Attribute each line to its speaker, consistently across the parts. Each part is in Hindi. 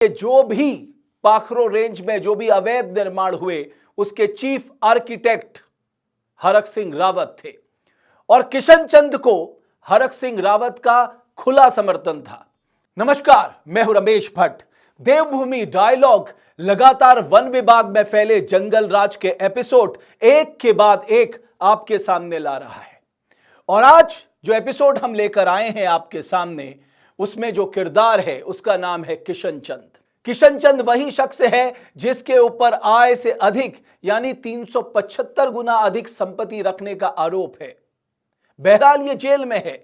Speaker 1: जो भी पाखरो रेंज में जो भी अवैध निर्माण हुए उसके चीफ आर्किटेक्ट हरक सिंह रावत थे और किशन चंद को हरक सिंह रावत का खुला समर्थन था। नमस्कार, मैं हूं रमेश भट्ट। देवभूमि डायलॉग लगातार वन विभाग में फैले जंगल राज के एपिसोड एक के बाद एक आपके सामने ला रहा है और आज जो एपिसोड हम लेकर आए हैं आपके सामने, उसमें जो किरदार है उसका नाम है किशन चंद। किशन चंद वही शख्स है जिसके ऊपर आय से अधिक यानी 375 गुना अधिक संपत्ति रखने का आरोप है। बहरहाल ये जेल में है,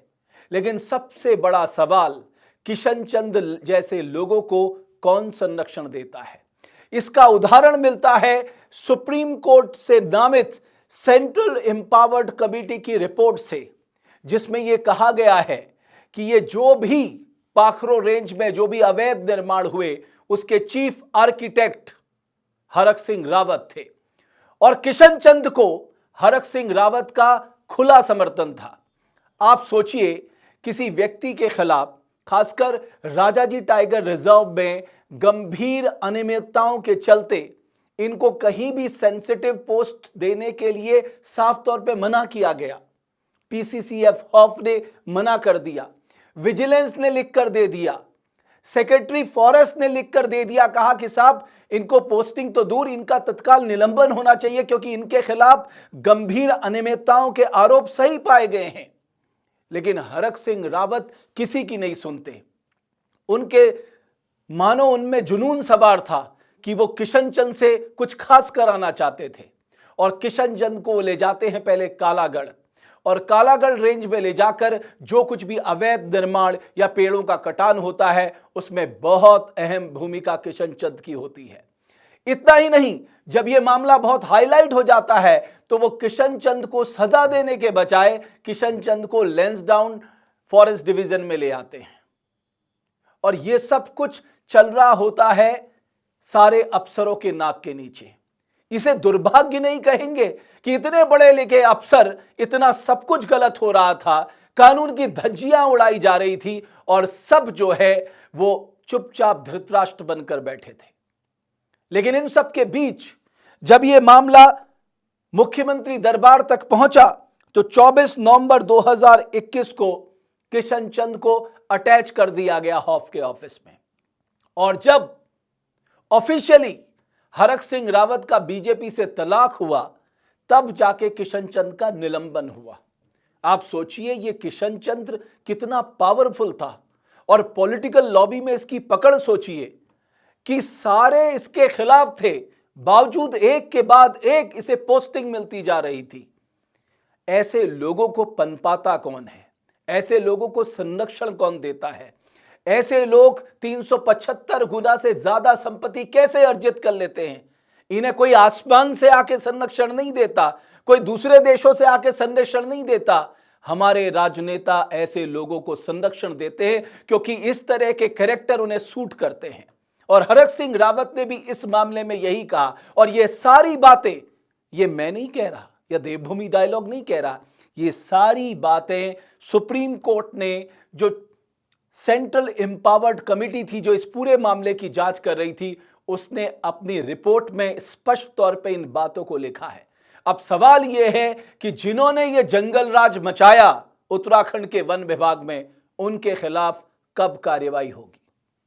Speaker 1: लेकिन सबसे बड़ा सवाल किशन चंद जैसे लोगों को कौन संरक्षण देता है। इसका उदाहरण मिलता है सुप्रीम कोर्ट से नामित सेंट्रल एम्पावर्ड कमेटी की रिपोर्ट से, जिसमें यह कहा गया है कि ये जो भी पाखरो रेंज में जो भी अवैध निर्माण हुए उसके चीफ आर्किटेक्ट हरक सिंह रावत थे और किशन चंद को हरक सिंह रावत का खुला समर्थन था। आप सोचिए, किसी व्यक्ति के खिलाफ, खासकर राजाजी टाइगर रिजर्व में गंभीर अनियमितताओं के चलते इनको कहीं भी सेंसिटिव पोस्ट देने के लिए साफ तौर पे मना किया गया। पीसीसीएफ हॉफ ने मना कर दिया, विजिलेंस ने लिख कर दे दिया, सेक्रेटरी फॉरेस्ट ने लिख कर दे दिया, कहा कि साहब इनको पोस्टिंग तो दूर, इनका तत्काल निलंबन होना चाहिए क्योंकि इनके खिलाफ गंभीर अनियमितताओं के आरोप सही पाए गए हैं। लेकिन हरक सिंह रावत किसी की नहीं सुनते। उनके मानो उनमें जुनून सवार था कि वो किशन चंद से कुछ खास कराना चाहते थे और किशन चंद को ले जाते हैं पहले कालागढ़ और कालागढ़ रेंज में ले जाकर जो कुछ भी अवैध निर्माण या पेड़ों का कटान होता है उसमें बहुत अहम भूमिका किशन चंद की होती है। इतना ही नहीं, जब यह मामला बहुत हाईलाइट हो जाता है तो वो किशन चंद को सजा देने के बजाय किशन चंद को लैंसडाउन फॉरेस्ट डिवीजन में ले आते हैं और यह सब कुछ चल रहा होता है सारे अफसरों के नाक के नीचे। इसे दुर्भाग्य नहीं कहेंगे कि इतने बड़े लिखे अफसर, इतना सब कुछ गलत हो रहा था, कानून की धज्जियां उड़ाई जा रही थी और सब जो है वो चुपचाप धृतराष्ट्र बनकर बैठे थे। लेकिन इन सब के बीच जब यह मामला मुख्यमंत्री दरबार तक पहुंचा तो 24 नवंबर 2021 को किशन चंद को अटैच कर दिया गया हॉफ के ऑफिस में और जब ऑफिशियली हरक सिंह रावत का बीजेपी से तलाक हुआ तब जाके किशन चंद का निलंबन हुआ। आप सोचिए, ये किशन चंद कितना पावरफुल था और पॉलिटिकल लॉबी में इसकी पकड़ सोचिए कि सारे इसके खिलाफ थे, बावजूद एक के बाद एक इसे पोस्टिंग मिलती जा रही थी। ऐसे लोगों को पनपाता कौन है? ऐसे लोगों को संरक्षण कौन देता है? ऐसे लोग 375 गुना से ज्यादा संपत्ति कैसे अर्जित कर लेते हैं? इन्हें कोई आसमान से आके संरक्षण नहीं देता, कोई दूसरे देशों से आके संरक्षण नहीं देता। हमारे राजनेता ऐसे लोगों को संरक्षण देते हैं क्योंकि इस तरह के कैरेक्टर उन्हें सूट करते हैं और हरक सिंह रावत ने भी इस मामले में यही कहा। और ये सारी बातें, ये मैं नहीं कह रहा या देवभूमि डायलॉग नहीं कह रहा, ये सारी बातें सुप्रीम कोर्ट ने, जो सेंट्रल एम्पावर्ड कमेटी थी जो इस पूरे मामले की जांच कर रही थी, उसने अपनी रिपोर्ट में स्पष्ट तौर पे इन बातों को लिखा है। अब सवाल यह है कि जिन्होंने ये जंगल राज मचाया उत्तराखंड के वन विभाग में, उनके खिलाफ कब कार्रवाई होगी।